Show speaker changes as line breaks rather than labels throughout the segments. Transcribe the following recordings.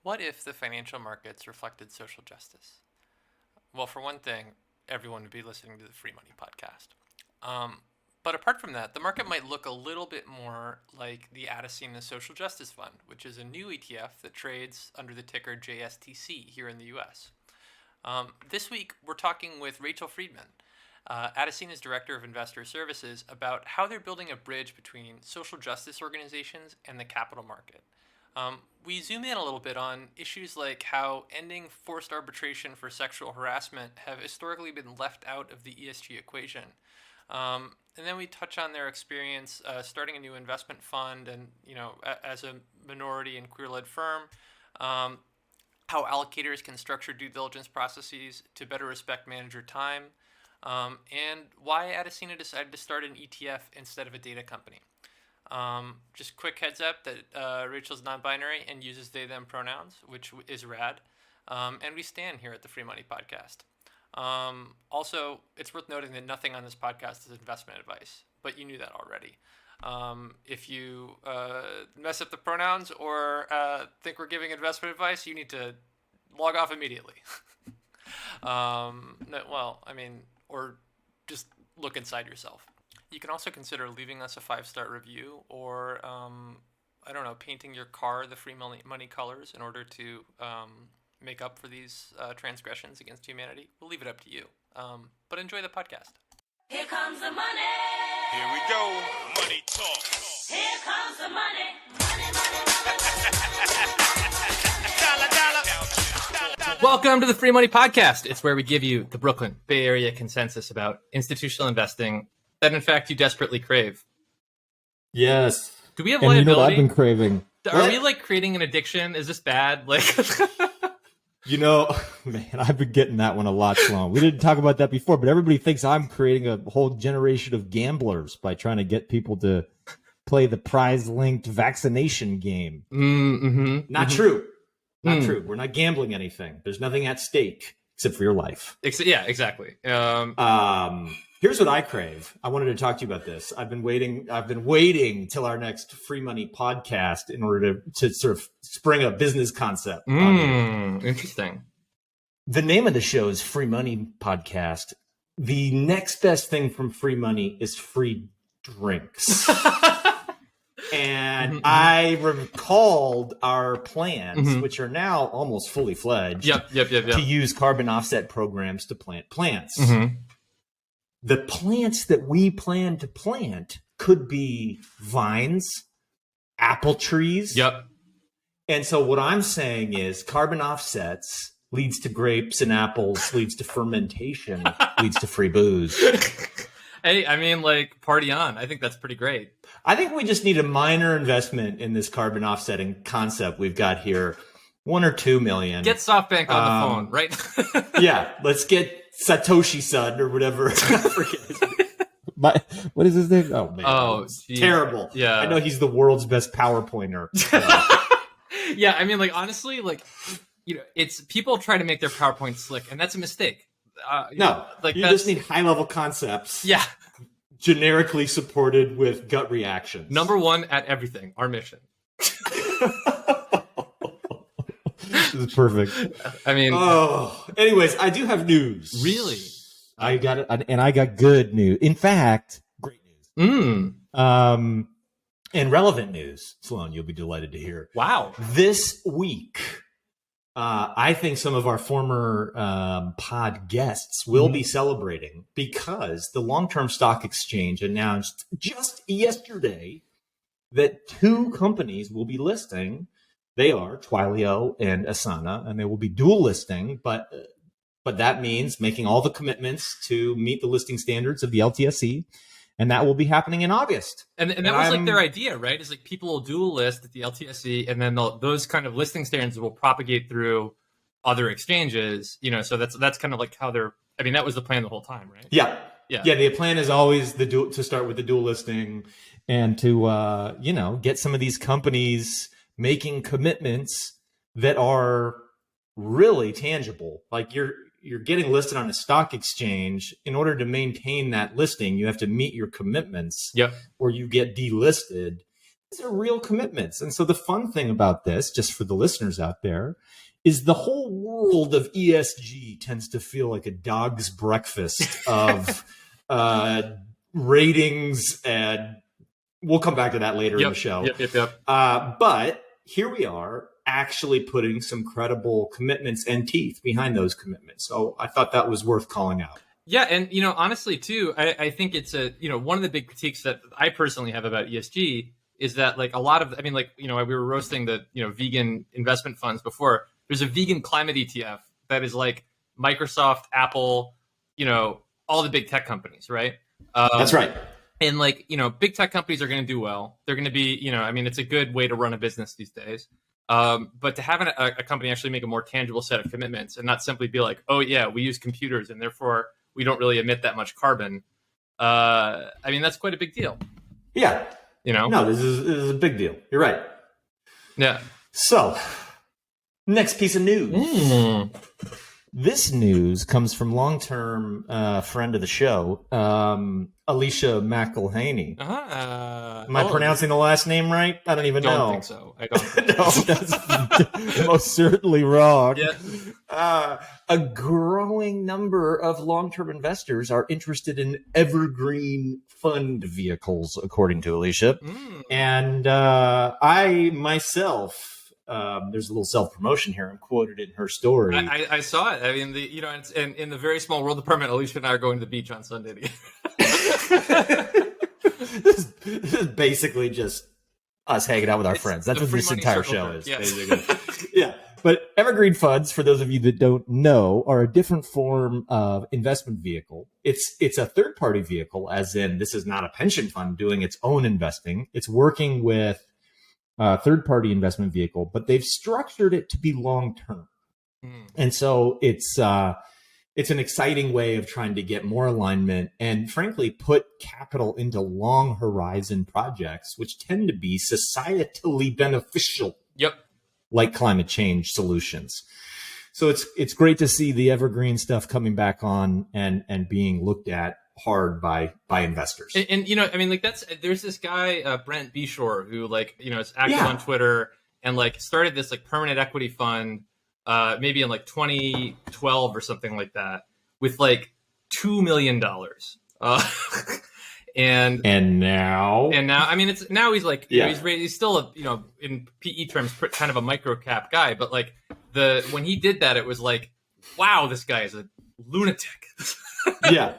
What if the financial markets reflected social justice? Well, for one thing, everyone would be listening to the Free Money podcast. But apart from that, the market might look a little bit more like the Adasina Social Justice Fund, which is a new ETF that trades under the ticker JSTC here in the US. This week, we're talking with Rachel Freeman, Adasina's Director of Investor Services, about how they're building a bridge between social justice organizations and the capital market. We zoom in a little bit on issues like how ending forced arbitration for sexual harassment have historically been left out of the ESG equation. And then we touch on their experience starting a new investment fund and, as a minority and queer-led firm, how allocators can structure due diligence processes to better respect manager time, and why Adasina decided to start an ETF instead of a data company. Just quick heads up that Rachel's non-binary and uses they, them pronouns, which is rad. And we stand here at the Free Money Podcast. Also, it's worth noting that nothing on this podcast is investment advice, but you knew that already. If you mess up the pronouns or think we're giving investment advice, you need to log off immediately. Or just look inside yourself. You can also consider leaving us a 5-star review or, painting your car the Free Money colors in order to make up for these transgressions against humanity. We'll leave it up to you. But enjoy the podcast.
Here comes the money.
Here we go. Money talk.
Here comes the money. Money, money, money.
Welcome to the Free Money Podcast. It's where we give you the Brooklyn Bay Area consensus about institutional investing that, in fact, you desperately crave.
Yes.
Do we have
and
liability?
You know what I've been craving.
Are we creating an addiction? Is this bad?
Man, I've been getting that one a lot, Sloan. We didn't talk about that before, but everybody thinks I'm creating a whole generation of gamblers by trying to get people to play the prize-linked vaccination game. Not true. Not true. We're not gambling anything. There's nothing at stake except for your life.
Yeah, exactly.
Here's what I crave. I wanted to talk to you about this. I've been waiting till our next Free Money podcast in order to sort of spring a business concept.
Interesting.
The name of the show is Free Money Podcast. The next best thing from free money is free drinks. And I recalled our plans, which are now almost fully fledged, to use carbon offset programs to plant plants. The plants that we plan to plant could be vines, apple trees. And so what I'm saying is carbon offsets leads to grapes and apples, leads to fermentation, leads to free booze.
Hey, party on. I think that's pretty great.
I think we just need a minor investment in this carbon offsetting concept we've got here. 1 or 2 million.
Get SoftBank on the phone, right?
Yeah, let's get Satoshi Son or whatever. What is his name? Oh, man.
Oh,
terrible.
Yeah.
I know he's the world's best PowerPointer.
Yeah, honestly, it's people try to make their PowerPoint slick, and that's a mistake.
You just need high-level concepts.
Yeah.
Generically supported with gut reactions.
Number one at everything, our mission.
This is perfect. Anyways, I do have news.
Really?
I got it, and I got good news. In fact, great news. And relevant news. Sloan, you'll be delighted to hear.
Wow.
This week, I think some of our former pod guests will be celebrating because the Long-Term Stock Exchange announced just yesterday that 2 companies will be listing. They are Twilio and Asana, and they will be dual listing, but that means making all the commitments to meet the listing standards of the LTSE, and that will be happening in August.
And that was their idea, right? Is people will dual list at the LTSE, and then those kind of listing standards will propagate through other exchanges. So that's kind of how they're. That was the plan the whole time, right?
Yeah. The plan is always to start with the dual listing, and to get some of these companies making commitments that are really tangible. You're getting listed on a stock exchange. In order to maintain that listing, you have to meet your commitments, or you get delisted. these are real commitments. And so the fun thing about this, just for the listeners out there, is the whole world of ESG tends to feel like a dog's breakfast of ratings, and we'll come back to that later in the show.
Yep.
But here we are actually putting some credible commitments and teeth behind those commitments. So I thought that was worth calling out.
Yeah, and honestly too, I think it's one of the big critiques that I personally have about ESG is that like a lot of, we were roasting the vegan investment funds before. There's a vegan climate ETF that is like Microsoft, Apple, all the big tech companies, right?
That's right.
And like big tech companies are going to do well. They're going to be it's a good way to run a business these days. But to have a company actually make a more tangible set of commitments and not simply be like, oh yeah, we use computers and therefore we don't really emit that much carbon. That's quite a big deal.
Yeah. No, this is a big deal. You're right.
Yeah.
So, next piece of news. This news comes from long-term friend of the show, Alicia McElhaney. Am I pronouncing the last name right? I don't even know.
I don't think so. I don't.
No, that's most certainly wrong.
Yeah.
A growing number of long-term investors are interested in evergreen fund vehicles, according to Alicia. And I myself... there's a little self-promotion here. I'm quoted in her story.
I saw it. It's in the very small world department, Alicia and I are going to the beach on Sunday.
This is basically just us hanging out with our friends. That's what this entire show is.
Yes.
Basically. Yeah. But evergreen funds, for those of you that don't know, are a different form of investment vehicle. It's a third-party vehicle, as in this is not a pension fund doing its own investing. It's working with third-party investment vehicle, but they've structured it to be long-term. And so it's an exciting way of trying to get more alignment and, frankly, put capital into long horizon projects, which tend to be societally beneficial.
Yep.
Like climate change solutions. So it's great to see the evergreen stuff coming back on and being looked at hard by investors.
And there's this guy, Brent Beshore, who is active on Twitter and started this permanent equity fund maybe in 2012 or something like that with $2 million. And now it's now he's he's still in PE terms kind of a micro cap guy, but when he did that, it was wow, this guy is a lunatic.
Yeah.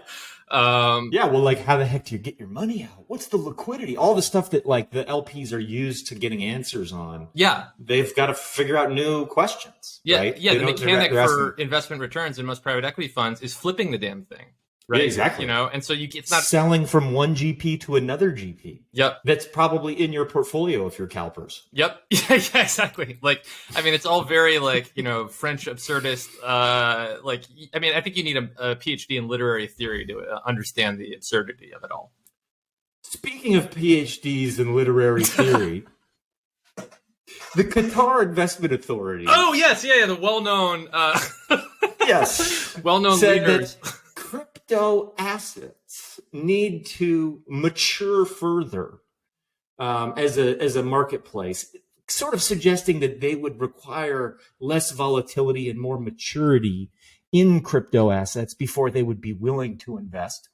Well, how the heck do you get your money out? What's the liquidity? All the stuff that the LPs are used to getting answers on. Yeah. They've got to figure out new questions. Yeah. Right?
Yeah. The mechanic for investment returns in most private equity funds is flipping the damn thing. Right.
Yeah, exactly.
And so it's not
selling from one GP to another GP.
Yep.
That's probably in your portfolio if you're CalPERS.
Yep. Yeah, exactly. It's all very French absurdist. I think you need a PhD in literary theory to understand the absurdity of it all.
Speaking of PhDs in literary theory, the Qatar Investment Authority.
Oh yes, yeah, the well-known.
Yes,
well-known leaders.
Crypto assets need to mature further as a marketplace, sort of suggesting that they would require less volatility and more maturity in crypto assets before they would be willing to invest.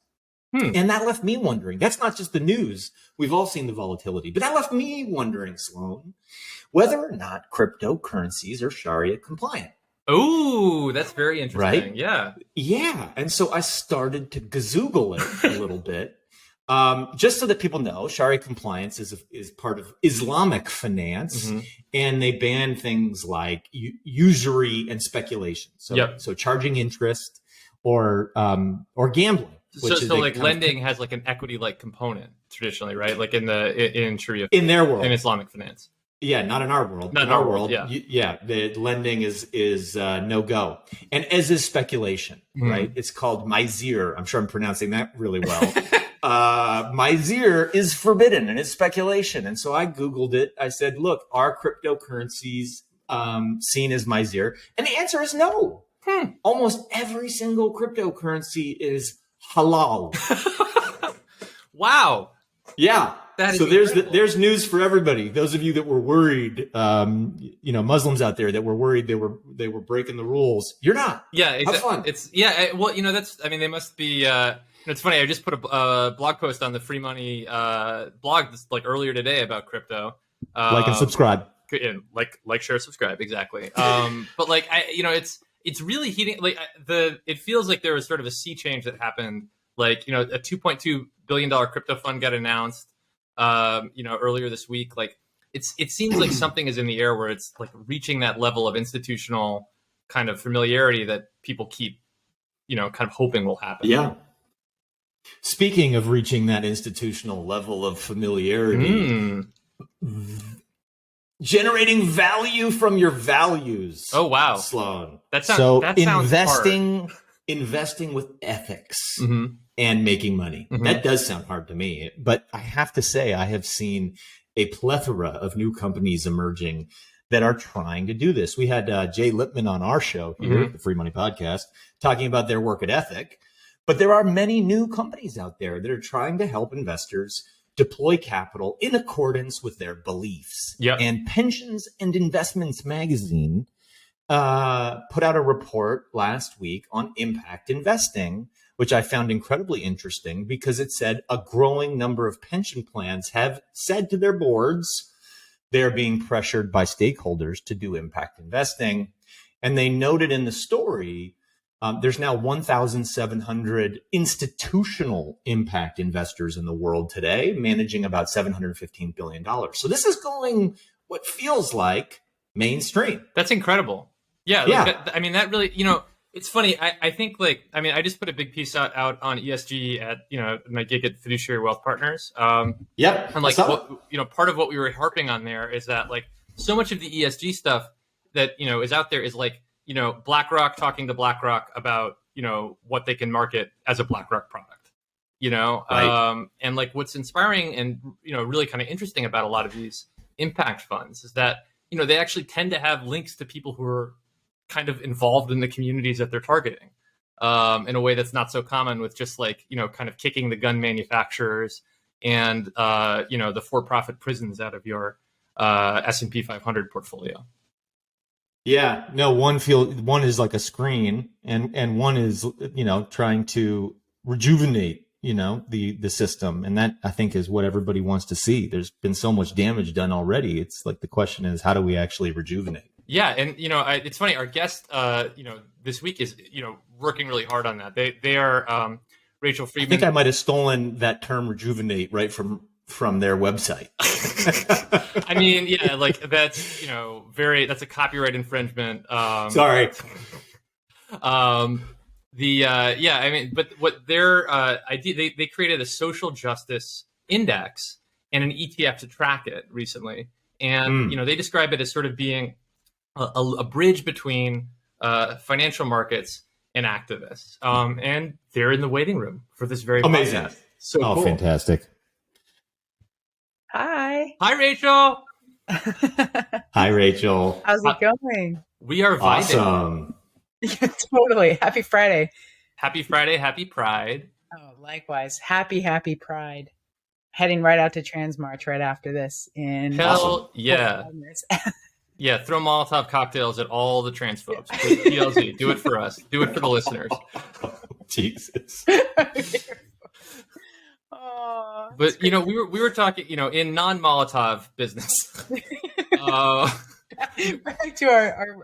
And that left me wondering. That's not just the news. We've all seen the volatility, but that left me wondering, Sloan, whether or not cryptocurrencies are Sharia compliant.
Oh, that's very interesting.
Right?
Yeah.
Yeah. And so I started to gazoogle it a little bit. Just so that people know, Sharia compliance is part of Islamic finance, and they ban things like usury and speculation. So charging interest or gambling.
So lending has an equity component traditionally, right? In Sharia,
in their world,
in Islamic finance.
Yeah, not in our world.
Not in our world.
Yeah. The lending is no go, and as is speculation, right? It's called Mizir. I'm sure I'm pronouncing that really well. Mizir is forbidden and it's speculation, and so I Googled it. I said, "Look, are cryptocurrencies seen as Mizir?" And the answer is no. Almost every single cryptocurrency is halal.
Wow.
Yeah.
That is
So
incredible.
there's news for everybody. Those of you that were worried, Muslims out there that were worried they were breaking the rules. You're not.
Yeah,
Have fun.
Well, they must be. It's funny. I just put a blog post on the Free Money blog like earlier today about crypto.
Like and subscribe.
Like, share, subscribe. Exactly. But like, it's really heating. Like it feels like there was sort of a sea change that happened. Like, a $2.2 billion crypto fund got announced. Earlier this week. Like it seems like something is in the air where it's like reaching that level of institutional kind of familiarity that people keep, kind of hoping will happen.
Yeah. Speaking of reaching that institutional level of familiarity, generating value from your values.
Oh wow,
Sloan.
That sounds
investing with ethics
Mm-hmm.
and making money.
Mm-hmm.
That does sound hard to me, but I have to say I have seen a plethora of new companies emerging that are trying to do this. We had Jay Lipman on our show here, the Free Money Podcast, talking about their work at Ethic. But there are many new companies out there that are trying to help investors deploy capital in accordance with their beliefs.
Yep.
And Pensions and Investments magazine put out a report last week on impact investing, which I found incredibly interesting because it said a growing number of pension plans have said to their boards they're being pressured by stakeholders to do impact investing. And they noted in the story, there's now 1,700 institutional impact investors in the world today, managing about $715 billion. So this is going what feels like mainstream.
That's incredible. Yeah. That really, it's funny. I think I just put a big piece out on ESG at, my gig at Fiduciary Wealth Partners.
Yep.
And part of what we were harping on there is that like so much of the ESG stuff that, is out there is like, BlackRock talking to BlackRock about, what they can market as a BlackRock product,
Right.
And like what's inspiring and, really kind of interesting about a lot of these impact funds is that, they actually tend to have links to people who are kind of involved in the communities that they're targeting in a way that's not so common with just like, kind of kicking the gun manufacturers and, the for-profit prisons out of your S&P 500 portfolio.
Yeah, no, one is like a screen and one is, trying to rejuvenate, the system. And that I think is what everybody wants to see. There's been so much damage done already. It's like the question is, how do we actually rejuvenate?
Yeah. And, it's funny. Our guest, this week is, working really hard on that. They are Rachel Freeman.
I think I might have stolen that term rejuvenate right from their website.
I mean, yeah, like that's, that's a copyright infringement.
Sorry.
But what their idea, they created a social justice index and an ETF to track it recently. And, they describe it as sort of being a bridge between financial markets and activists. And they're in the waiting room for this very
amazing
podcast. So cool.
Fantastic.
Hi,
Rachel.
Hi, Rachel.
How's it going?
We are vibing.
Awesome.
Yeah, totally. Happy Friday.
Happy Friday. Happy Pride.
Oh, likewise. Happy Pride. Heading right out to Transmarch right after this.
Hell yeah. Yeah, throw Molotov cocktails at all the trans folks. PLZ, do it for us. Do it for the listeners.
Jesus.
But we were talking, in non-Molotov business.
Back to our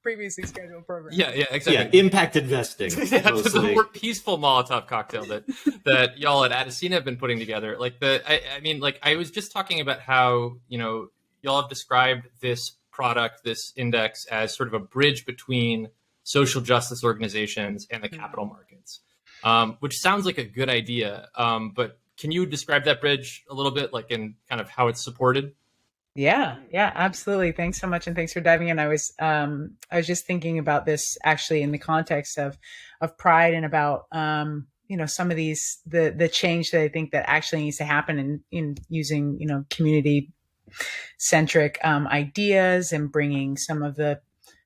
previously scheduled program.
Yeah, exactly.
Yeah, impact investing.
To the more peaceful Molotov cocktail that y'all at Adasina have been putting together. Like I was just talking about how y'all have described this product, this index, as sort of a bridge between social justice organizations and the capital markets. Which sounds like a good idea, but can you describe that bridge a little bit, like in kind of how it's supported?
Yeah, absolutely. Thanks so much, and thanks for diving in. I was just thinking about this actually in the context of Pride and about some of these the change that I think that actually needs to happen in using community centric ideas and bringing some of the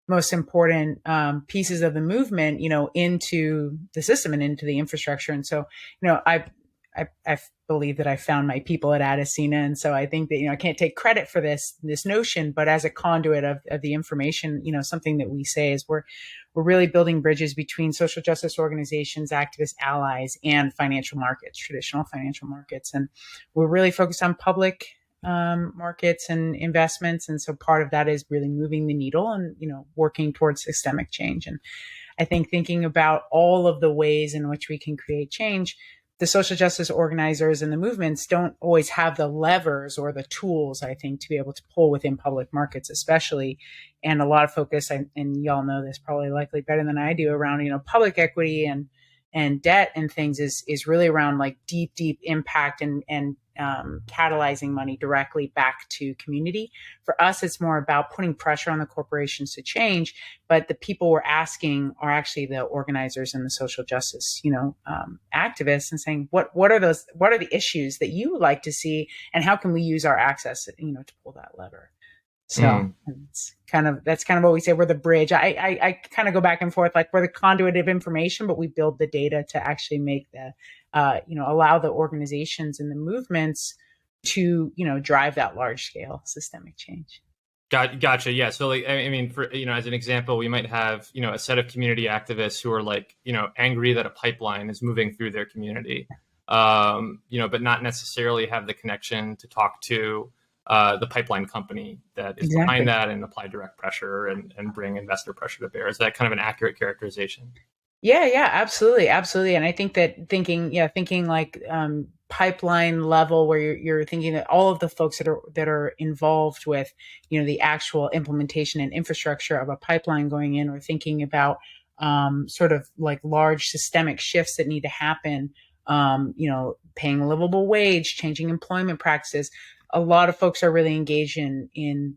most important pieces of the movement, into the system and into the infrastructure. And so, I believe that I found my people at Adasina. And so I think that, I can't take credit for this notion, but as a conduit of the information, something that we say is we're really building bridges between social justice organizations, activist allies, and financial markets, traditional financial markets. And we're really focused on public markets and investments. And so part of that is really moving the needle and, working towards systemic change. And I think thinking about all of the ways in which we can create change, the social justice organizers and the movements don't always have the levers or the tools, I think, to be able to pull within public markets, especially. And a lot of focus, and y'all know this probably likely better than I do, around, public equity and debt and things is really around like deep impact and catalyzing money directly back to community. For us, it's more about putting pressure on the corporations to change, but the people we're asking are actually the organizers and the social justice, activists, and saying, what are the issues that you would like to see, and how can we use our access, to pull that lever? So that's kind of what we say. We're the bridge. I kind of go back and forth, like we're the conduit of information, but we build the data to actually make the, allow the organizations and the movements to, drive that large scale systemic change.
Gotcha. Yeah. So like, I mean, for, as an example, we might have, a set of community activists who are like, angry that a pipeline is moving through their community, but not necessarily have the connection to talk to the pipeline company that is behind that and apply direct pressure and bring investor pressure to bear. Is that kind of an accurate characterization?
Yeah, absolutely. And I think that thinking like pipeline level, where you're thinking that all of the folks that are involved with, the actual implementation and infrastructure of a pipeline going in, or thinking about sort of like large systemic shifts that need to happen, paying a livable wage, changing employment practices. A lot of folks are really engaged in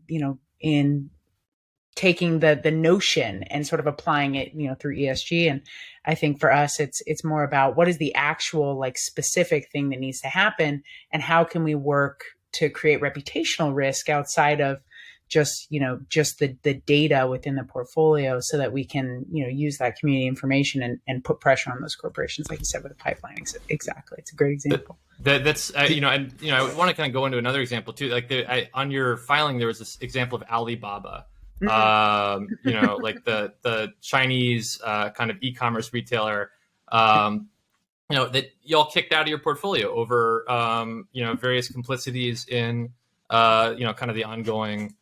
taking the notion and sort of applying it, through ESG. And I think for us, it's more about what is the actual like specific thing that needs to happen, and how can we work to create reputational risk outside of just the data within the portfolio, so that we can, use that community information and put pressure on those corporations, like you said, with the pipeline. Exactly. It's a great example.
That's I want to kind of go into another example too. Like on your filing, there was this example of Alibaba, like the Chinese kind of e-commerce retailer, that y'all kicked out of your portfolio over, various complicities in, kind of the ongoing,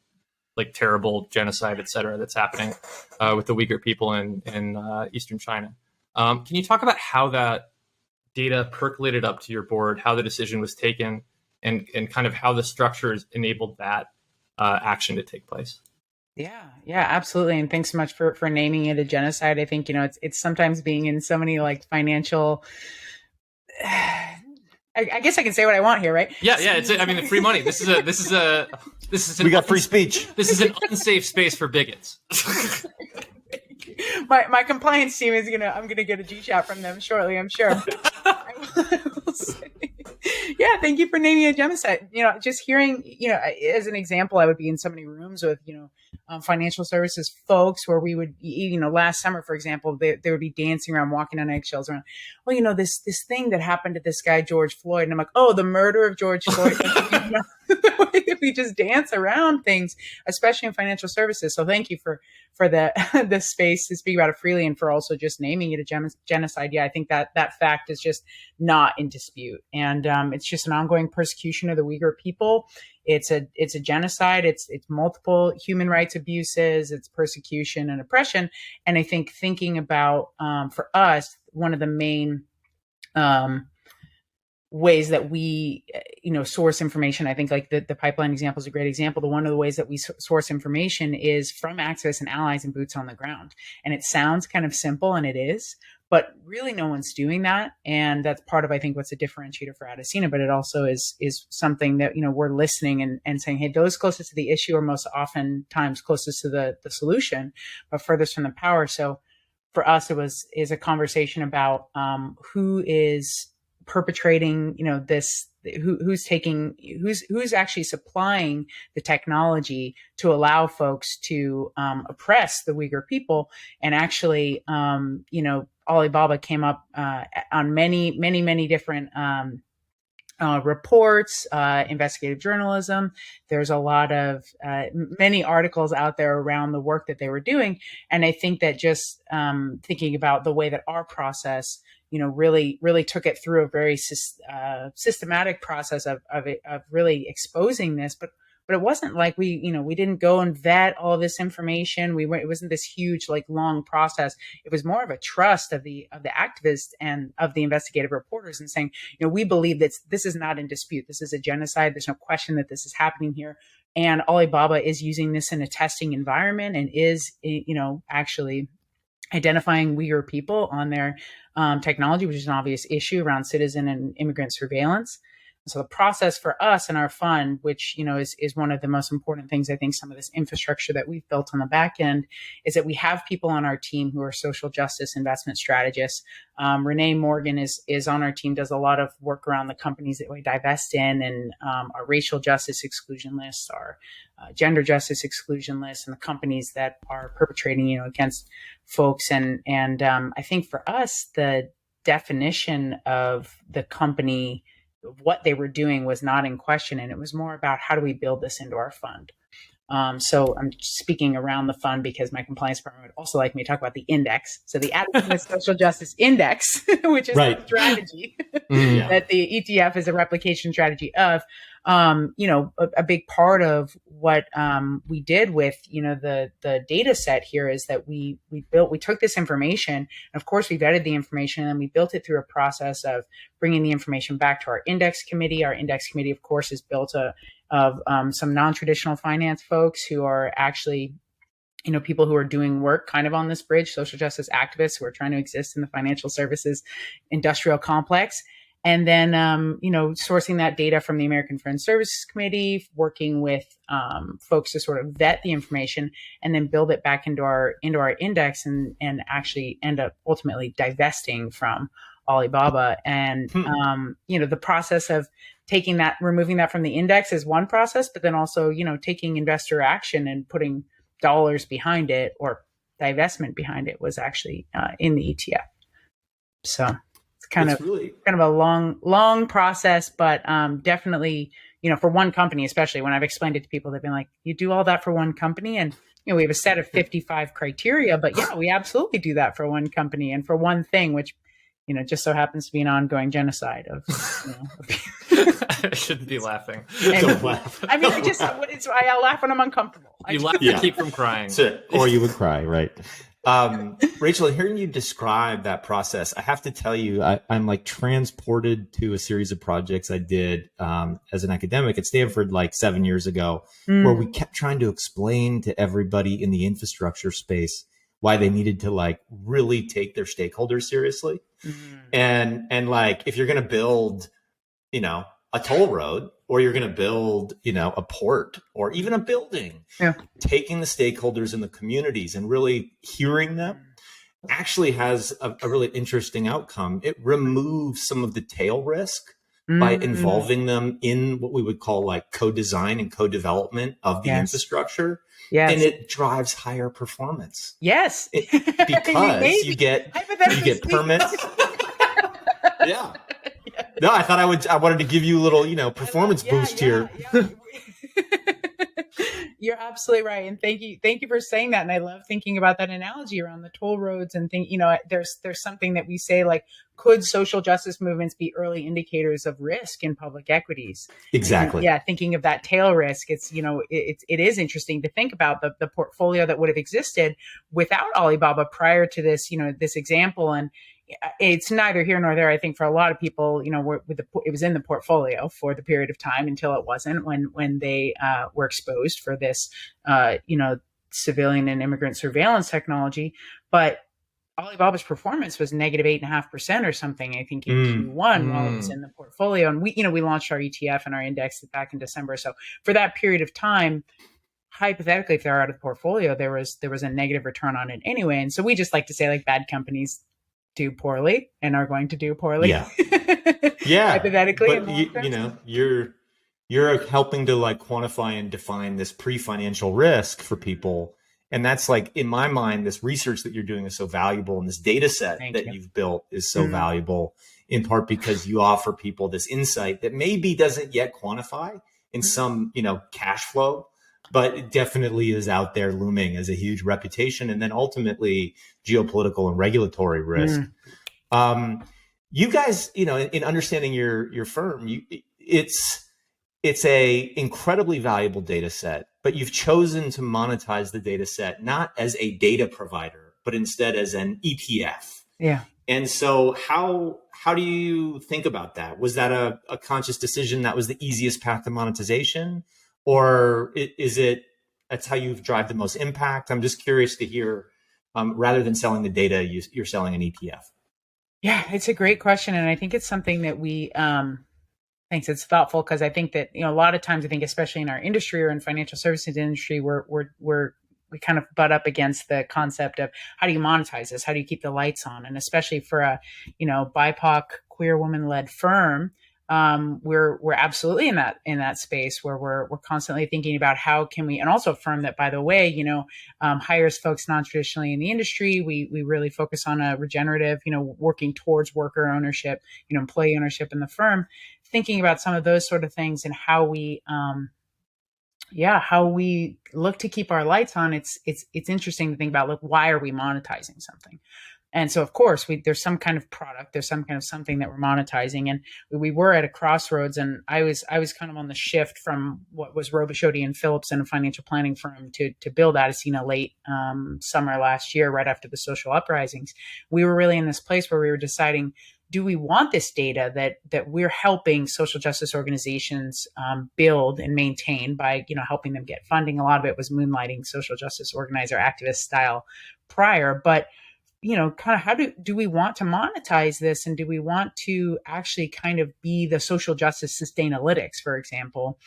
like terrible genocide, et cetera, that's happening with the Uyghur people in Eastern China. Can you talk about how that data percolated up to your board, how the decision was taken, and kind of how the structures enabled that action to take place?
Yeah, absolutely. And thanks so much for naming it a genocide. I think, it's sometimes being in so many like financial, I guess I can say what I want here, right?
Yeah. It's free money. This is
We got free speech.
This is an unsafe space for bigots.
My compliance team I'm gonna get a G-chat from them shortly, I'm sure. I will say. Yeah, thank you for naming a genocide. Just hearing, as an example, I would be in so many rooms with, financial services folks where we would, last summer, for example, they would be dancing around, walking on eggshells around, well, this thing that happened to this guy, George Floyd. And I'm like, oh, the murder of George Floyd. The way that we just dance around things, especially in financial services. So thank you for the space to speak about it freely, and for also just naming it a genocide. Yeah, I think that fact is just not in dispute. And it's just an ongoing persecution of the Uyghur people. It's a genocide. It's multiple human rights abuses. It's persecution and oppression. And I think thinking about, for us, one of the main ways that we, source information, I think like the pipeline example is a great example. One of the ways that we source information is from activists and allies and boots on the ground. And it sounds kind of simple, and it is, but really no one's doing that. And that's part of, I think, what's a differentiator for Adasina, but it also is something that, we're listening and saying, hey, those closest to the issue are most oftentimes closest to the solution, but furthest from the power. So for us, is a conversation about who is perpetrating, who's actually supplying the technology to allow folks to oppress the Uyghur people. And actually, Alibaba came up on many different reports, investigative journalism. There's a lot of many articles out there around the work that they were doing. And I think that just thinking about the way that our process, really took it through a very systematic process of really exposing this, but it wasn't like we didn't go and vet all this information. It wasn't this huge, like, long process. It was more of a trust of the activists and of the investigative reporters, and saying, we believe that this is not in dispute. This is a genocide. There's no question that this is happening here. And Alibaba is using this in a testing environment and is, actually identifying Uyghur people on their technology, which is an obvious issue around citizen and immigrant surveillance. So the process for us and our fund, which, is one of the most important things, I think, some of this infrastructure that we've built on the back end, is that we have people on our team who are social justice investment strategists. Renee Morgan is on our team, does a lot of work around the companies that we divest in, and our racial justice exclusion lists, our gender justice exclusion lists, and the companies that are perpetrating, against folks. And I think for us, the definition of the company, what they were doing, was not in question. And it was more about, how do we build this into our fund? So I'm speaking around the fund because my compliance department would also like me to talk about the index. So the Adasina Social Justice Index, which is the strategy that the ETF is a replication strategy of. A big part of what we did with the data set here is that we took this information, and of course we vetted the information, and we built it through a process of bringing the information back to our index committee. Our index committee, of course, is built of some non-traditional finance folks who are actually people who are doing work kind of on this bridge, social justice activists who are trying to exist in the financial services industrial complex. And then, sourcing that data from the American Foreign Services Committee, working with folks to sort of vet the information, and then build it back into our index, and actually end up ultimately divesting from Alibaba. And, the process of taking that, removing that from the index is one process, but then also, taking investor action and putting dollars behind it, or divestment behind it, was actually in the ETF. So kind of a long process, but definitely, for one company, especially when I've explained it to people, they've been like, you do all that for one company? And, we have a set of 55 criteria, but yeah, we absolutely do that for one company and for one thing, which, just so happens to be an ongoing genocide of,
I shouldn't be laughing.
Don't laugh.
I mean, I laugh when I'm uncomfortable.
You laugh to keep from crying.
Or you would cry, right? Rachel, hearing you describe that process, I have to tell you, I'm like transported to a series of projects I did as an academic at Stanford like 7 years ago, where we kept trying to explain to everybody in the infrastructure space why they needed to like really take their stakeholders seriously. And like, if you're going to build, a toll road, or you're going to build, a port, or even a building, taking the stakeholders in the communities and really hearing them actually has a really interesting outcome. It removes some of the tail risk by involving them in what we would call like co-design and co-development of the infrastructure. Yes. And it drives higher performance.
Yes.
Because you get permits. Yeah. No, I thought I wanted to give you a little, performance boost here.
Yeah. You're absolutely right. And thank you for saying that. And I love thinking about that analogy around the toll roads, and there's something that we say, like, could social justice movements be early indicators of risk in public equities?
Exactly.
And, thinking of that tail risk, it's, it is interesting to think about the portfolio that would have existed without Alibaba prior to this, this example. And it's neither here nor there. I think for a lot of people, it was in the portfolio for the period of time until it wasn't, when they were exposed for this, civilian and immigrant surveillance technology. But Alibaba's performance was negative 8.5% or something, I think, in Q1 while it was in the portfolio. And we launched our ETF and our index back in December. So for that period of time, hypothetically, if they're out of the portfolio, there was a negative return on it anyway. And so we just like to say, like, bad companies do poorly and are going to do poorly.
Yeah.
Hypothetically.
But you're helping to like quantify and define this pre-financial risk for people. And that's like, in my mind, this research that you're doing is so valuable, and this data set you've built is so valuable in part because you offer people this insight that maybe doesn't yet quantify in some, cash flow, but it definitely is out there looming as a huge reputation and then ultimately geopolitical and regulatory risk. You guys, in understanding your firm, it's a incredibly valuable data set, but you've chosen to monetize the data set not as a data provider, but instead as an ETF.
Yeah.
And so how do you think about that? Was that a conscious decision that was the easiest path to monetization? Or is it that's how you drive the most impact? I'm just curious to hear, rather than selling the data, you're selling an ETF.
Yeah, it's a great question. And I think it's something that we, thanks. It's thoughtful because I think that, a lot of times I think, especially in our industry or in financial services industry, we kind of butt up against the concept of how do you monetize this? How do you keep the lights on? And especially for a, BIPOC queer woman led firm, we're absolutely in that space where we're constantly thinking about how can we, and also a firm that, by the way, hires folks non-traditionally in the industry. We really focus on a regenerative, working towards worker ownership, employee ownership in the firm, thinking about some of those sort of things and how we look to keep our lights on. It's interesting to think about, like, why are we monetizing something? And so, of course, there's some kind of product, there's some kind of something that we're monetizing. And we were at a crossroads, and I was kind of on the shift from what was Robichaud and Phillips and a financial planning firm to build Adasina late summer last year, right after the social uprisings. We were really in this place where we were deciding, do we want this data that we're helping social justice organizations build and maintain by, helping them get funding? A lot of it was moonlighting social justice organizer activist style prior, but kind of how do we want to monetize this? And do we want to actually kind of be the social justice Sustainalytics, for example?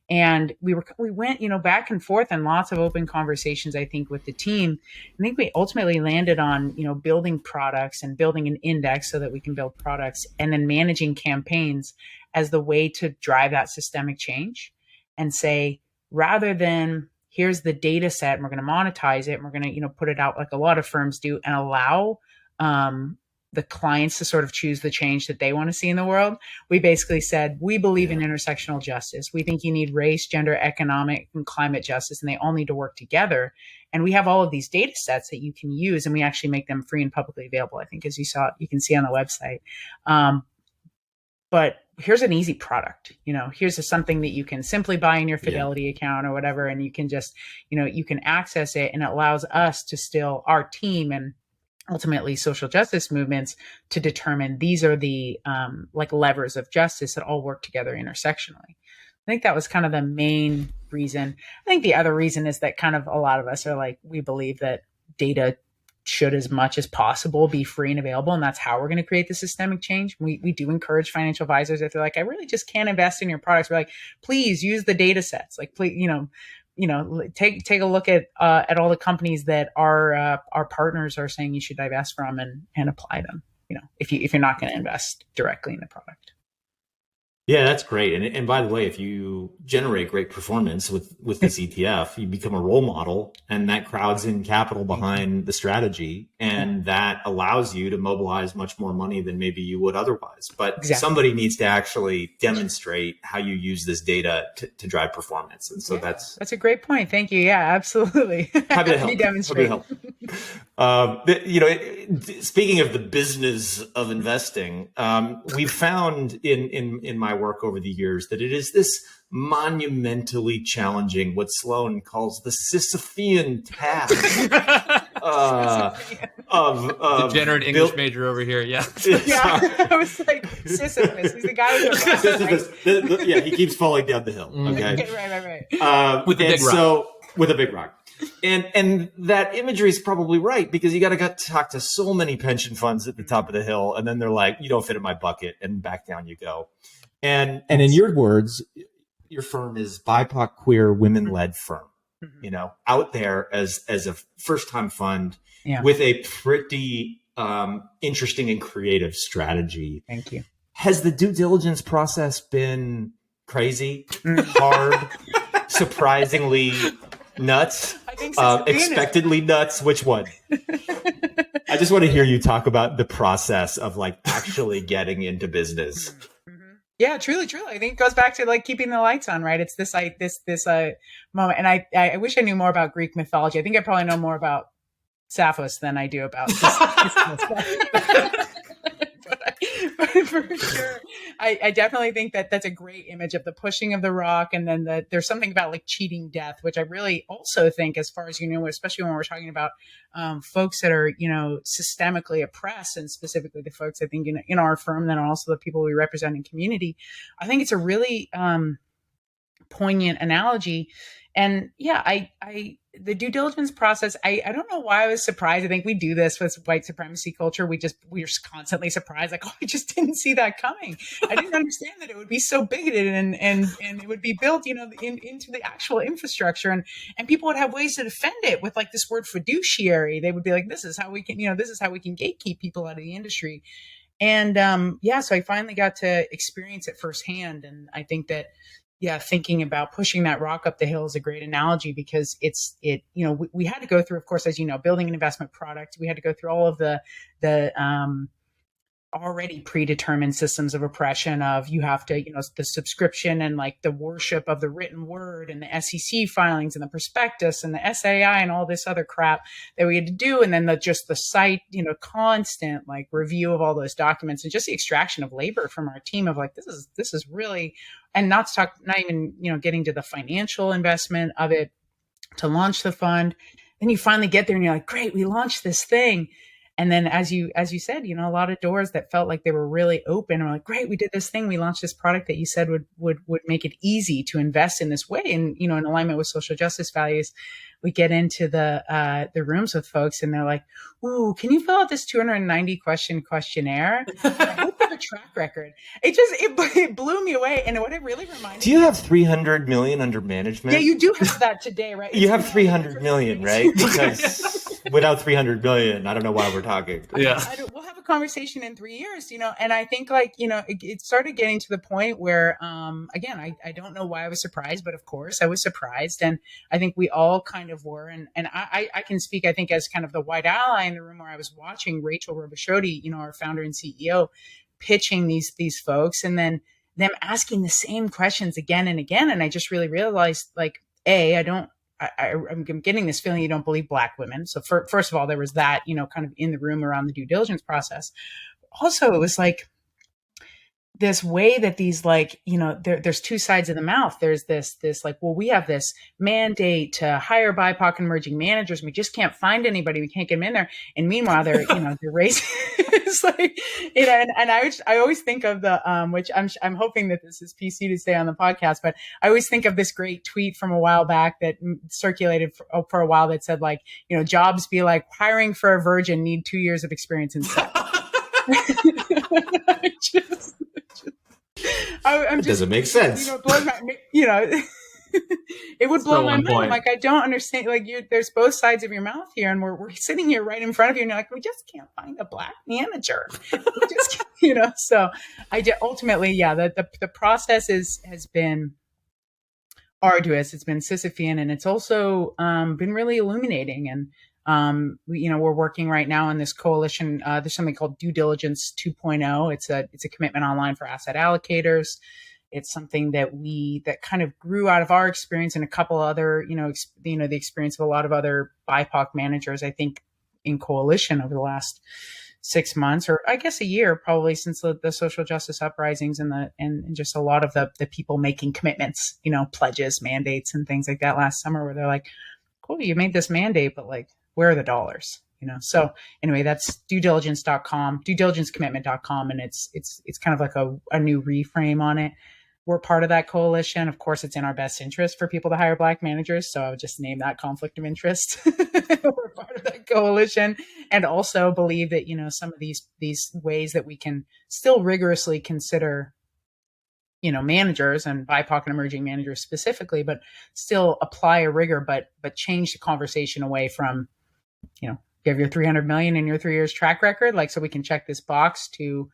And we went, back and forth and lots of open conversations, I think, with the team. I think we ultimately landed on, building products and building an index so that we can build products and then managing campaigns as the way to drive that systemic change and say, rather than here's the data set and we're going to monetize it and we're going to, put it out like a lot of firms do and allow the clients to sort of choose the change that they want to see in the world. We basically said, we believe in intersectional justice. We think you need race, gender, economic, and climate justice, and they all need to work together. And we have all of these data sets that you can use, and we actually make them free and publicly available, I think, as you can see on the website. But here's an easy product, here's something that you can simply buy in your Fidelity account or whatever. And you can just, you can access it, and it allows us to still, our team and ultimately social justice movements, to determine these are the levers of justice that all work together intersectionally. I think that was kind of the main reason. I think the other reason is that kind of a lot of us are like, we believe that data should, as much as possible, be free and available. And that's how we're going to create the systemic change. We do encourage financial advisors, if they're like, I really just can't invest in your products, we're like, please use the data sets. Like, please, take a look at all the companies that our partners are saying you should divest from and apply them, if you're not going to invest directly in the product.
Yeah, that's great. And by the way, if you generate great performance with this ETF, you become a role model, and that crowds in capital behind the strategy, and that allows you to mobilize much more money than maybe you would otherwise. But somebody needs to actually demonstrate how you use this data to drive performance. And so that's
a great point. Thank you. Yeah, absolutely.
Happy to help.
Demonstrate.
Speaking of the business of investing, we've found in my work over the years that it is this monumentally challenging, what Sloan calls the Sisyphean task of
degenerate English major over here. Yeah.
Yeah. I was like, Sisyphus. He's the guy with the
Sisyphus. Yeah, he keeps falling down the hill. Okay.
Right.
With a big rock. With a big rock. And that imagery is probably right, because you got to talk to so many pension funds at the top of the hill, and then they're like, you don't fit in my bucket, and back down you go. And in your words, your firm is BIPOC queer women led firm, out there as a first time fund with a pretty interesting and creative strategy.
Thank you.
Has the due diligence process been crazy, hard, surprisingly nuts,
I think so.
expectedly nuts? Which one? I just want to hear you talk about the process of like actually getting into business.
Yeah, truly. I think it goes back to like keeping the lights on, right? It's this moment. And I wish I knew more about Greek mythology. I think I probably know more about Sappho's than I do about but for sure, I definitely think that that's a great image of the pushing of the rock, and then there's something about like cheating death, which I really also think, as far as especially when we're talking about folks that are systemically oppressed, and specifically the folks I think in our firm, then also the people we represent in community. I think it's a really poignant analogy. And yeah, the due diligence process, I don't know why I was surprised. I think we do this with white supremacy culture. We're constantly surprised, like, oh, I just didn't see that coming. I didn't understand that it would be so bigoted and it would be built, into the actual infrastructure, and people would have ways to defend it with like this word fiduciary. They would be like, this is how we can gatekeep people out of the industry. And so I finally got to experience it firsthand. And I think that, thinking about pushing that rock up the hill is a great analogy, because we had to go through, of course, as building an investment product. We had to go through all of the already predetermined systems of oppression of, you have to, the subscription and like the worship of the written word and the SEC filings and the prospectus and the SAI and all this other crap that we had to do. And then the site, constant like review of all those documents, and just the extraction of labor from our team of like, this is really, and not even, getting to the financial investment of it to launch the fund. Then you finally get there and you're like, great, we launched this thing. And then as you said, a lot of doors that felt like they were really open. We're like, great, we did this thing. We launched this product that you said would make it easy to invest in this way. And, in alignment with social justice values, we get into the rooms with folks and they're like, ooh, can you fill out this 290 question questionnaire? I hope you have a track record. It blew me away. And what it really reminded me.
Do you have 300 million under management?
Yeah, you do have that today, right?
You have 300 million, right? Because without 300 million, I don't know why we're talking.
Yeah.
We'll have a conversation in 3 years, and I think like, it started getting to the point where, again, I don't know why I was surprised, but of course I was surprised. And I think we all kind of were. And I can speak, I think, as kind of the white ally in the room, where I was watching Rachel Freeman, our founder and CEO, pitching these folks, and then them asking the same questions again and again. And I just really realized, like, I'm getting this feeling you don't believe Black women. So first of all, there was that, kind of in the room around the due diligence process. Also, it was like this way that these, like, there's two sides of the mouth. There's this like, well, we have this mandate to hire BIPOC and emerging managers. And we just can't find anybody. We can't get them in there. And meanwhile, they're, they're raising, it's like, and I always think of the, which I'm hoping that this is PC to say on the podcast, but I always think of this great tweet from a while back that circulated for a while that said, like, jobs be like hiring for a virgin, need 2 years of experience in sex. It
doesn't make sense.
It would blow my mind. Like, I don't understand. Like, there's both sides of your mouth here, and we're sitting here right in front of you, and you're like, we just can't find a Black manager. We just, So ultimately, the process has been arduous. It's been Sisyphean, and it's also been really illuminating. And we're working right now on this coalition. There's something called Due Diligence 2.0. It's a commitment online for asset allocators. It's something that kind of grew out of our experience and a couple other, the experience of a lot of other BIPOC managers, I think, in coalition over the last 6 months, or I guess a year, probably, since the social justice uprisings and just a lot of the people making commitments, pledges, mandates, and things like that last summer, where they're like, cool, you made this mandate, but like, where are the dollars? So anyway, that's duediligence.com, duediligencecommitment.com. And it's kind of like a new reframe on it. We're part of that coalition. Of course, it's in our best interest for people to hire Black managers. So I would just name that conflict of interest. We're part of that coalition, and also believe that, some of these ways that we can still rigorously consider, managers and BIPOC and emerging managers specifically, but still apply a rigor, but change the conversation away from, you have your 300 million in your 3 years track record, like, so we can check this box, to,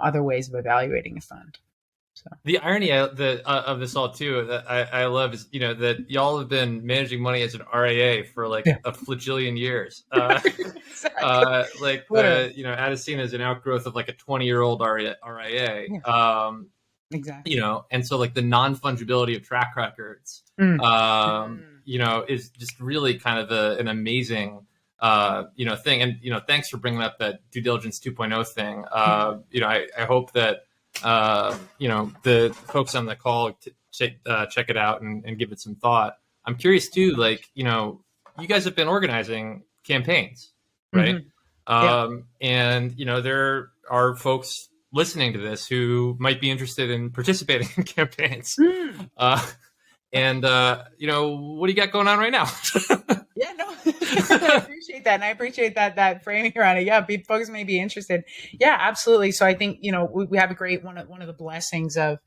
other ways of evaluating a fund. So
The irony of this all too that I love is that y'all have been managing money as an RIA for like
Yeah.
a flagillion years.
Exactly.
Like
Literally.
Adasina is an outgrowth of like a 20-year-old RIA.
Yeah. Exactly.
And so like the non-fungibility of track records,
Mm.
is just really kind of an amazing thing. And thanks for bringing up that due diligence 2.0 thing. I hope that the folks on the call check it out and give it some thought. I'm curious too, like, you guys have been organizing campaigns, right? And, there are folks listening to this who might be interested in participating in campaigns. What do you got going on right now?
Yeah, no, I appreciate that. And I appreciate that framing around it. Yeah, folks may be interested. Yeah, absolutely. So I think, we have a great, one of the blessings of,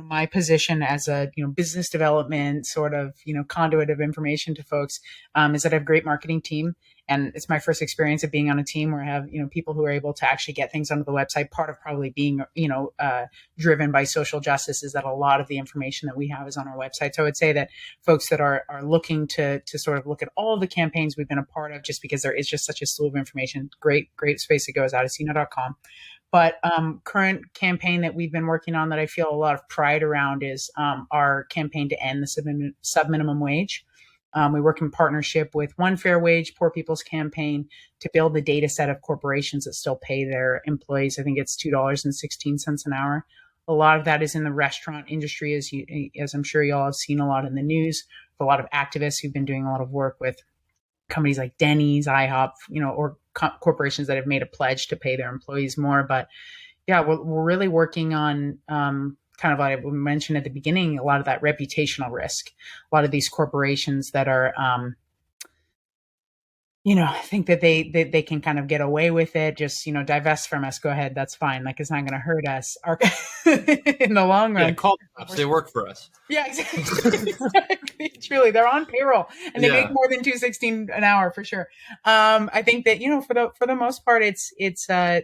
my position as a, business development sort of, conduit of information to folks, is that I have a great marketing team. And it's my first experience of being on a team where I have, people who are able to actually get things onto the website. Part of probably being, driven by social justice is that a lot of the information that we have is on our website. So I would say that folks that are looking to sort of look at all of the campaigns we've been a part of, just because there is just such a slew of information, great space to go is Adasina.com. But current campaign that we've been working on that I feel a lot of pride around is our campaign to end the sub-minimum wage. We work in partnership with One Fair Wage, Poor People's Campaign, to build the data set of corporations that still pay their employees. I think it's $2.16 an hour. A lot of that is in the restaurant industry, as I'm sure you all have seen a lot in the news. A lot of activists who've been doing a lot of work with companies like Denny's, IHOP, or corporations that have made a pledge to pay their employees more. But yeah, we're really working on kind of like we mentioned at the beginning, a lot of that reputational risk. A lot of these corporations that are, I think that they can kind of get away with it. Just, divest from us. Go ahead. That's fine. Like, it's not going to hurt us in the long run.
Yeah, call the cops. They work for us.
Yeah, exactly. Truly, they're on payroll and they make more than $2.16 an hour for sure. I think that for the most part, it's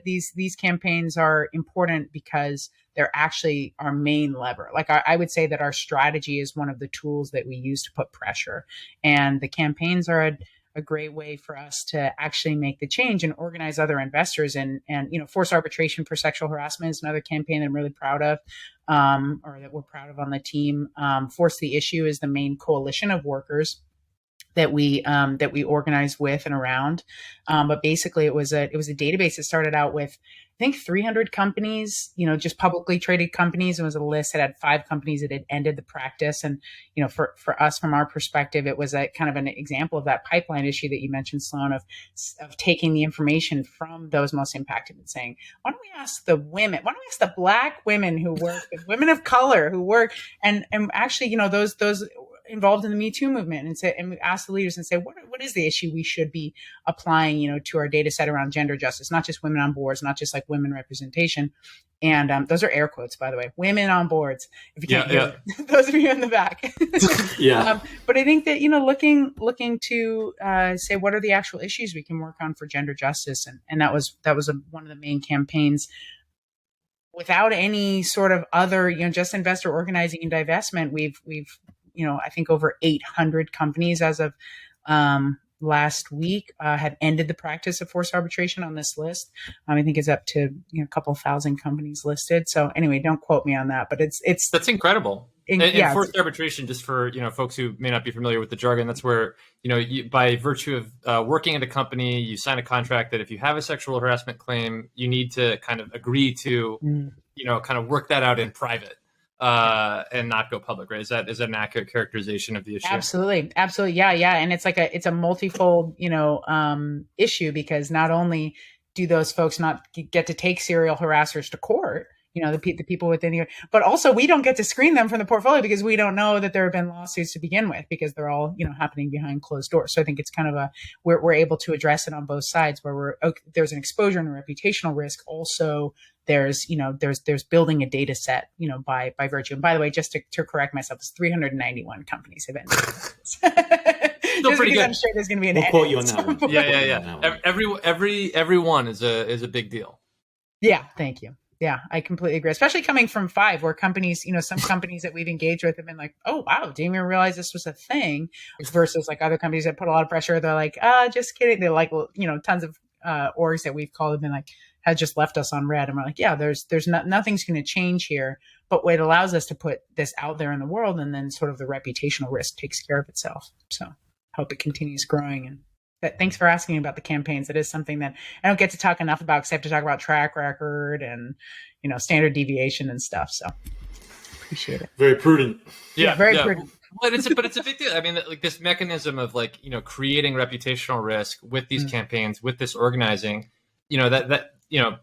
these campaigns are important because they're actually our main lever. Like I would say that our strategy is one of the tools that we use to put pressure, and the campaigns are a great way for us to actually make the change and organize other investors and force arbitration for sexual harassment is another campaign that I'm really proud of, or that we're proud of on the team. Force the Issue is the main coalition of workers that we organized with and around. But basically it was a database that started out with, I think, 300 companies, just publicly traded companies. It was a list that had 5 companies that had ended the practice. And, for us, from our perspective, it was a kind of an example of that pipeline issue that you mentioned, Sloan, of taking the information from those most impacted and saying, why don't we ask the women, why don't we ask the Black women who work, the women of color who work, and actually, those involved in the Me Too movement, and we ask the leaders and say, what is the issue we should be applying, to our data set around gender justice, not just women on boards, not just like women representation. And those are air quotes, by the way, women on boards. If you can't hear it, those of you in the back.
Yeah.
But I think that, looking to say, what are the actual issues we can work on for gender justice? And that was one of the main campaigns. Without any sort of other, just investor organizing and divestment, we've I think over 800 companies as of last week have ended the practice of forced arbitration on this list. I think it's up to a couple thousand companies listed. So anyway, don't quote me on that, but
that's incredible. And forced arbitration, just for folks who may not be familiar with the jargon, that's where you, by virtue of working at a company, you sign a contract that if you have a sexual harassment claim, you need to kind of agree to kind of work that out in private. And not go public, right? Is that an accurate characterization of the issue?
Absolutely. Yeah. And it's it's a multifold, issue, because not only do those folks not get to take serial harassers to court, the people within the, but also we don't get to screen them from the portfolio because we don't know that there have been lawsuits to begin with, because they're all, happening behind closed doors. So I think it's kind of we're able to address it on both sides, where there's an exposure and a reputational risk. Also, there's building a data set, by virtue. And by the way, just to correct myself, it's 391 companies have ended.
Still pretty good.
I'm sure there's going to be an
We'll quote you on that one.
Yeah. Every one is a big deal.
Yeah. Thank you. Yeah, I completely agree. Especially coming from Five, where companies, some companies that we've engaged with have been like, "Oh, wow, didn't even realize this was a thing," versus like other companies that put a lot of pressure. They're like, just kidding." They're like, tons of orgs that we've called have been like, had just left us on red, and we're like, "Yeah, there's nothing's going to change here." But what allows us to put this out there in the world, and then sort of the reputational risk takes care of itself. So, hope it continues growing. And thanks for asking about the campaigns. It is something that I don't get to talk enough about because I have to talk about track record and, standard deviation and stuff. So appreciate it.
Very prudent.
Yeah, very prudent.
But it's a big deal. I mean, like this mechanism of like, creating reputational risk with these campaigns, with this organizing, that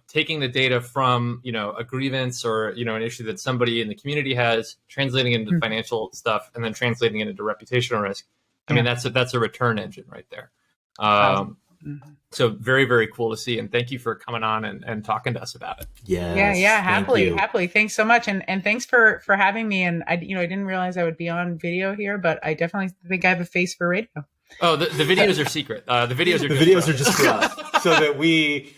taking the data from, a grievance or, an issue that somebody in the community has, translating it into financial stuff, and then translating it into reputational risk. I mean, that's a return engine right there. So very, very cool to see. And thank you for coming on and talking to us about it.
Yes,
yeah. Happily. Thanks so much. And thanks for having me. And I didn't realize I would be on video here, but I definitely think I have a face for radio.
Oh, the videos are secret. The videos are
just for us, so that we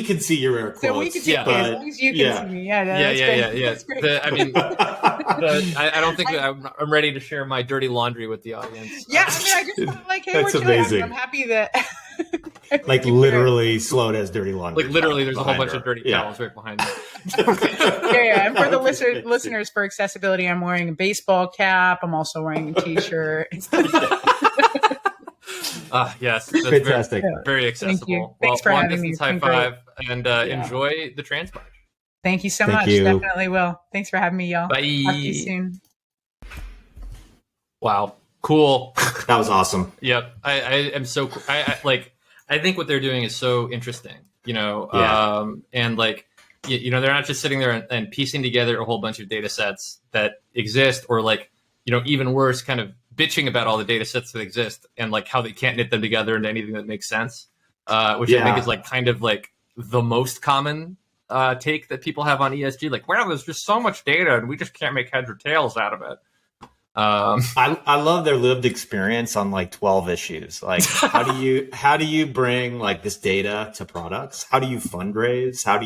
can see your air quotes.
So we can see as long as you can see me. Yeah. That's great.
I don't think that I'm ready to share my dirty laundry with the audience.
Yeah, I mean, I just felt like, hey,
That's
we're doing.
amazing.
I'm happy that.
Like literally, Sloan has dirty laundry.
Like literally, there's a whole bunch of dirty towels right behind me.
Yeah. And for the listeners, for accessibility, I'm wearing a baseball cap. I'm also wearing a t-shirt.
Yes, that's
fantastic.
Very accessible.
Thank you. Thanks for having me.
High five, and enjoy the Transmarch.
Thank you so
Thank
much.
you.
Definitely will. Thanks for having me, y'all.
Bye.
Talk to you soon.
Wow, cool.
That was awesome.
Yep, I am so. I think what they're doing is so interesting. And like, they're not just sitting there and piecing together a whole bunch of data sets that exist, or like, even worse, kind of bitching about all the data sets that exist and like how they can't knit them together into anything that makes sense, which I think is like kind of like the most common take that people have on ESG. Like, well, there's just so much data and we just can't make heads or tails out of it.
I love their lived experience on like 12 issues. Like, how do you bring like this data to products? How do you fundraise? How do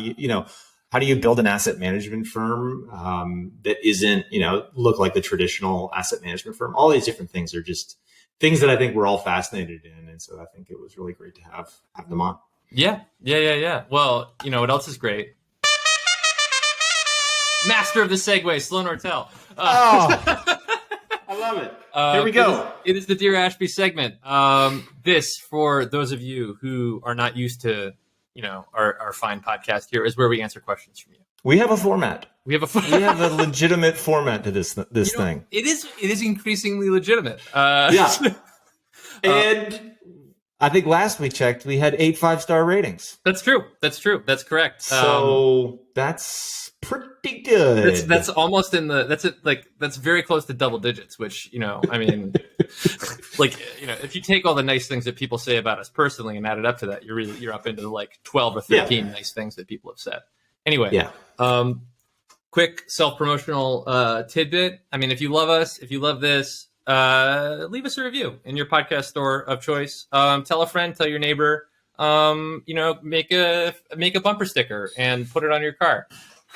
you build an asset management firm that isn't, look like the traditional asset management firm? All these different things are just things that I think we're all fascinated in. And so I think it was really great to have them on.
Yeah. Well, what else is great? Master of the segue, Sloan Ortel.
I love it. Here we go.
It is the Dear Ashby segment. This, for those of you who are not used to, our fine podcast here, is where we answer questions from you.
We have a format.
We have
a legitimate format to this thing.
It is increasingly legitimate.
And I think last we checked, we had 8 5-star ratings.
That's true. That's correct.
So that's pretty good.
That's almost in the. That's very close to double digits. Which I mean, if you take all the nice things that people say about us personally and add it up to that, you're up into like 12 or 13 nice things that people have said. Anyway, quick self-promotional tidbit. I mean, if you love us, if you love this, leave us a review in your podcast store of choice. Tell a friend, tell your neighbor. Make a bumper sticker and put it on your car.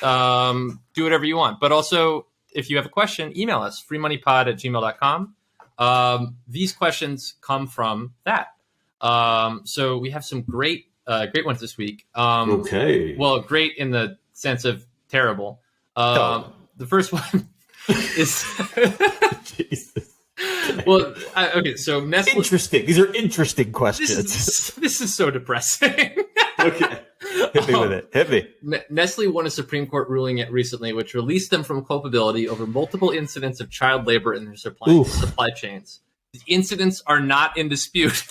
Do whatever you want. But also, if you have a question, email us, freemoneypod@gmail.com. These questions come from that. So we have some great ones this week.
Okay.
Well, great in the sense of terrible. The first one is
Jesus.
Well, okay. So Nestle.
Interesting. These are interesting questions.
This is so depressing.
Okay. Hit me with it. Hit me.
Nestle won a Supreme Court ruling recently, which released them from culpability over multiple incidents of child labor in their supply chains. The incidents are not in dispute.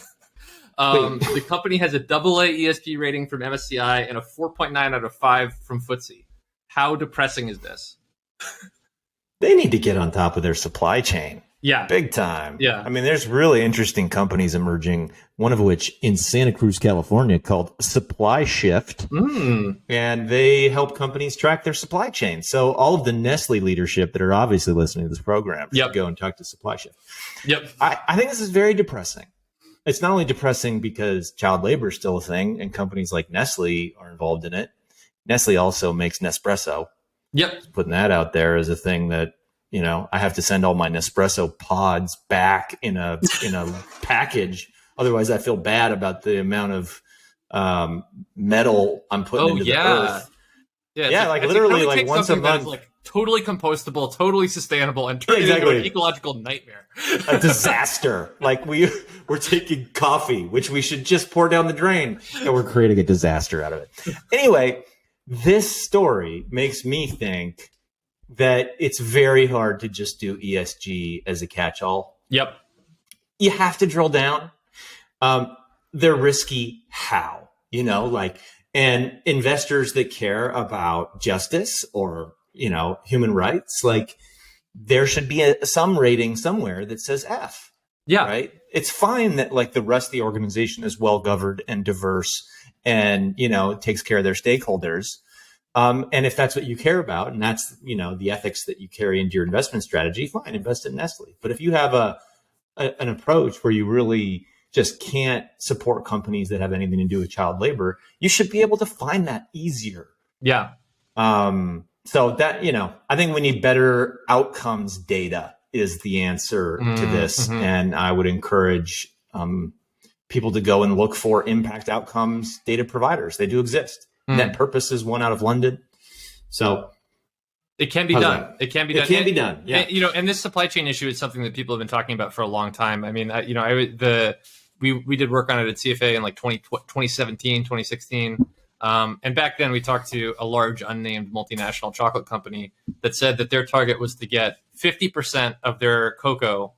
The company has a AA ESG rating from MSCI and a 4.9 out of 5 from FTSE. How depressing is this?
They need to get on top of their supply chain.
Yeah.
Big time.
Yeah.
I mean, there's really interesting companies emerging, one of which in Santa Cruz, California, called Supply Shift. And they help companies track their supply chain. So all of the Nestle leadership that are obviously listening to this program should go and talk to Supply Shift.
Yep.
I think this is very depressing. It's not only depressing because child labor is still a thing and companies like Nestle are involved in it. Nestle also makes Nespresso.
Yep.
Putting that out there as a thing that, I have to send all my Nespresso pods back in a package. Otherwise, I feel bad about the amount of metal I'm putting into the earth.
Yeah,
like literally, like
take
once a
something that
month.
is like totally compostable, totally sustainable, and turn it into an ecological nightmare.
A disaster. Like we're taking coffee, which we should just pour down the drain, and we're creating a disaster out of it. Anyway, this story makes me think that it's very hard to just do ESG as a catch-all.
Yep.
You have to drill down. They're risky. How? And investors that care about justice or, human rights, like there should be some rating somewhere that says F.
Yeah.
Right. It's fine that like the rest of the organization is well governed and diverse and, takes care of their stakeholders. And if that's what you care about, and that's, the ethics that you carry into your investment strategy, fine, invest in Nestle. But if you have an approach where you really just can't support companies that have anything to do with child labor, you should be able to find that easier.
Yeah.
So that, I think we need better outcomes data is the answer to this.
Mm-hmm.
And I would encourage people to go and look for impact outcomes data providers. They do exist. Net Purpose is one out of London. So
it can be done. It can be done.
It can be done. Yeah.
And, and this supply chain issue is something that people have been talking about for a long time. I mean, we did work on it at CFA in like 2017, 2016. And back then we talked to a large unnamed multinational chocolate company that said that their target was to get 50% of their cocoa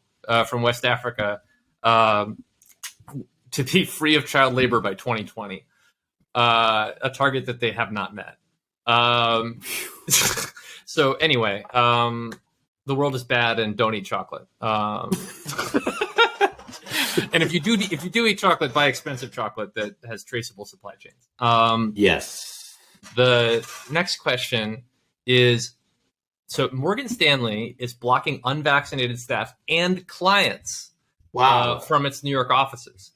from West Africa to be free of child labor by 2020. A target that they have not met. So anyway, the world is bad and don't eat chocolate. And if you do eat chocolate, buy expensive chocolate that has traceable supply chains.
Yes.
The next question is, so Morgan Stanley is blocking unvaccinated staff and clients from its New York offices.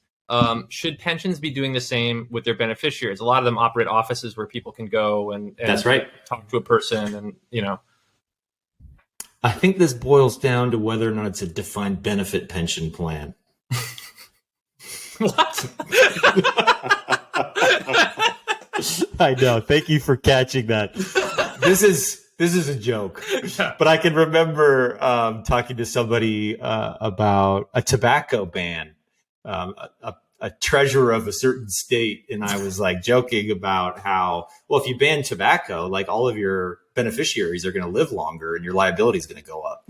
Should pensions be doing the same with their beneficiaries? A lot of them operate offices where people can go and
that's right,
talk to a person, and
I think this boils down to whether or not it's a defined benefit pension plan.
What?
I know. Thank you for catching that. This is a joke, but I can remember talking to somebody about a tobacco ban. A treasurer of a certain state, and I was like joking about how, well, if you ban tobacco, like all of your beneficiaries are going to live longer and your liability is going to go up.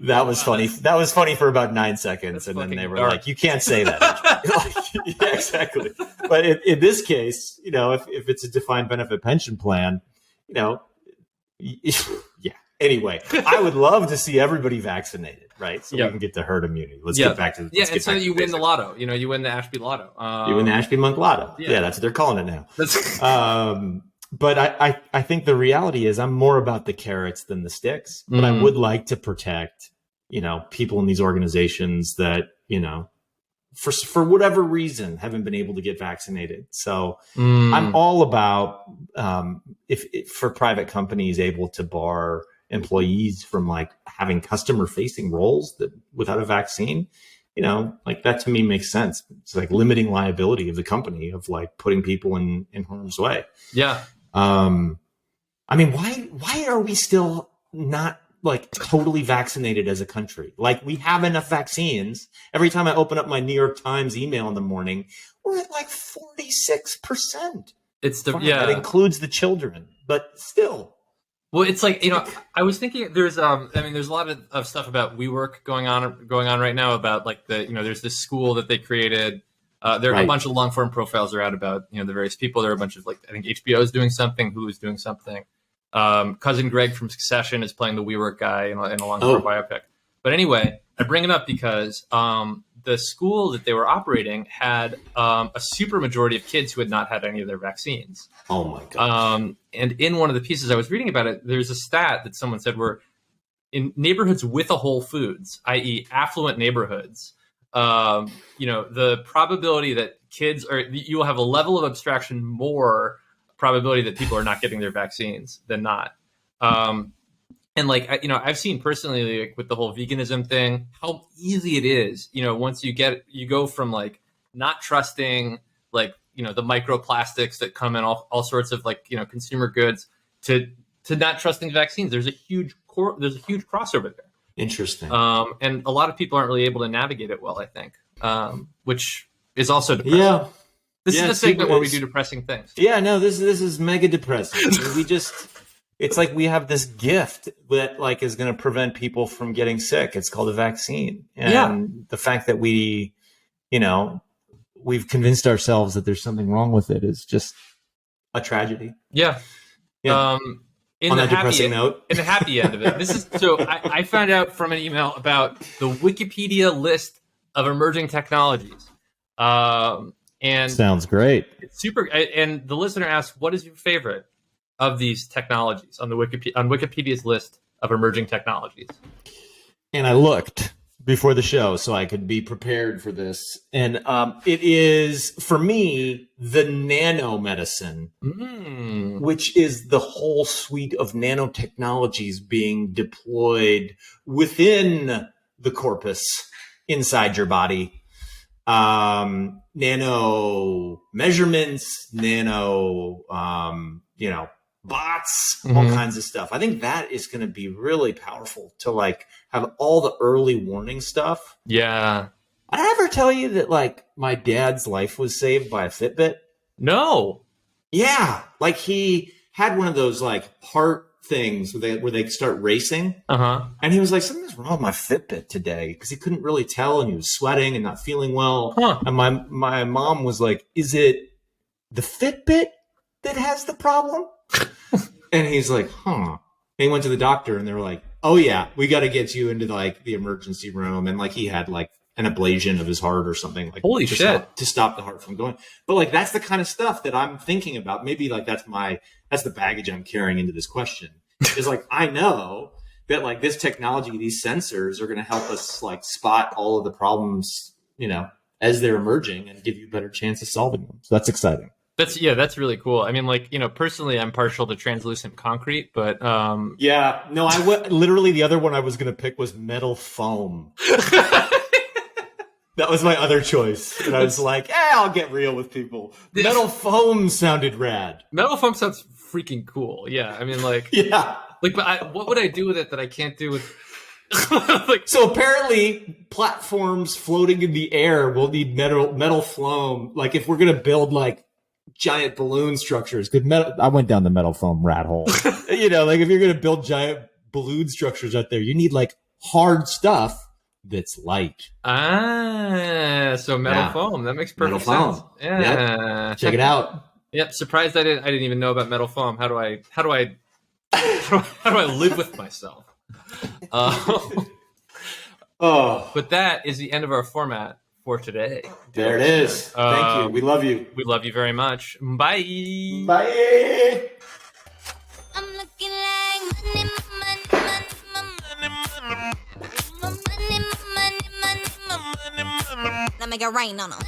That was funny. That was funny for about 9 seconds, and then they were like, "You can't say that." Yeah, exactly. But in this case, if it's a defined benefit pension plan, yeah. Anyway, I would love to see everybody vaccinated, right? So we can get to herd immunity. Let's get back to
and so you win the lotto. You win the Ashby Lotto.
You win the Ashby Monk Lotto. Yeah, that's what they're calling it now. But I think the reality is I'm more about the carrots than the sticks. But I would like to protect, people in these organizations that, for whatever reason haven't been able to get vaccinated. So I'm all about if for private companies able to bar employees from like having customer facing roles that without a vaccine, like that to me makes sense. It's like limiting liability of the company of like putting people in harm's way.
Yeah.
I mean, why are we still not like totally vaccinated as a country? Like we have enough vaccines. Every time I open up my New York Times email in the morning, we're at like 46%. That includes the children, but still.
Well, it's like, I was thinking there's a lot of stuff about WeWork going on right now about like there's this school that they created. There are a bunch of long form profiles are out about, the various people. There are a bunch of like, I think HBO is doing something, Hulu is doing something. Cousin Greg from Succession is playing the WeWork guy in a long form biopic. But anyway, I bring it up because the school that they were operating had a super majority of kids who had not had any of their vaccines.
Oh my God.
And in one of the pieces I was reading about it, there's a stat that someone said where in neighborhoods with a Whole Foods, i.e. affluent neighborhoods, the probability that kids are, you will have a level of abstraction more probability that people are not getting their vaccines than not. And I've seen personally, like, with the whole veganism thing, how easy it is, once you go from like not trusting, like, the microplastics that come in all sorts of, like, consumer goods to not trusting vaccines. There's a huge crossover there.
Interesting.
And a lot of people aren't really able to navigate it well, I think, which is also depressing.
Yeah.
This is the segment where we do depressing things.
Yeah, no, this is mega depressing. It's like we have this gift that, like, is going to prevent people from getting sick. It's called a vaccine. And the fact that we've convinced ourselves that there's something wrong with it is just a tragedy.
Yeah.
Yeah. On that depressing note.
In the happy end of it. I found out from an email about the Wikipedia list of emerging technologies. And
sounds great.
It's super. And the listener asked, what is your favorite of these technologies on Wikipedia's list of emerging technologies?
And I looked before the show so I could be prepared for this. And it is, for me, the nanomedicine, which is the whole suite of nanotechnologies being deployed within the corpus inside your body. Nano measurements, nano, bots, all kinds of stuff. I think that is going to be really powerful to, like, have all the early warning stuff.
Yeah.
Did I ever tell you that, like, my dad's life was saved by a Fitbit?
No.
Yeah. Like, he had one of those, like, heart things where they start racing. And he was like, something's wrong with my Fitbit today, because he couldn't really tell, and he was sweating and not feeling well. And my mom was like, is it the Fitbit that has the problem? And he's like, And he went to the doctor, and they were like, oh yeah, we got to get you into, like, the emergency room. And, like, he had, like, an ablation of his heart or something, like,
holy shit,
to stop the heart from going. But, like, that's the kind of stuff that I'm thinking about. Maybe, like, that's the baggage I'm carrying into this question. Is, like, I know that, like, this technology, these sensors are going to help us, like, spot all of the problems, as they're emerging, and give you a better chance of solving them. So that's exciting.
That's really cool. I mean, like, personally, I'm partial to translucent concrete, but
literally the other one I was going to pick was metal foam. That was my other choice. And I was like, I'll get real with people. Metal foam sounded rad.
Metal foam sounds freaking cool. Yeah. I mean, like,
yeah.
Like, but what would I do with it that I can't do with?
Like, so apparently platforms floating in the air will need metal foam. Like, if we're going to build, like, giant balloon structures, I went down the metal foam rat hole. Like, if you're going to build giant balloon structures out there, you need, like, hard stuff that's light.
So metal foam. That makes perfect sense. Yeah.
Yep. Check it out.
Yep. Surprised I didn't even know about metal foam. How do I live with myself? But that is the end of our format for today.
There it is. Thank you. We love you.
We love you very much. Bye.
Bye.
I'm looking like money, money, money, money, money, money, money, money, money, money, money. Let me get rain on them.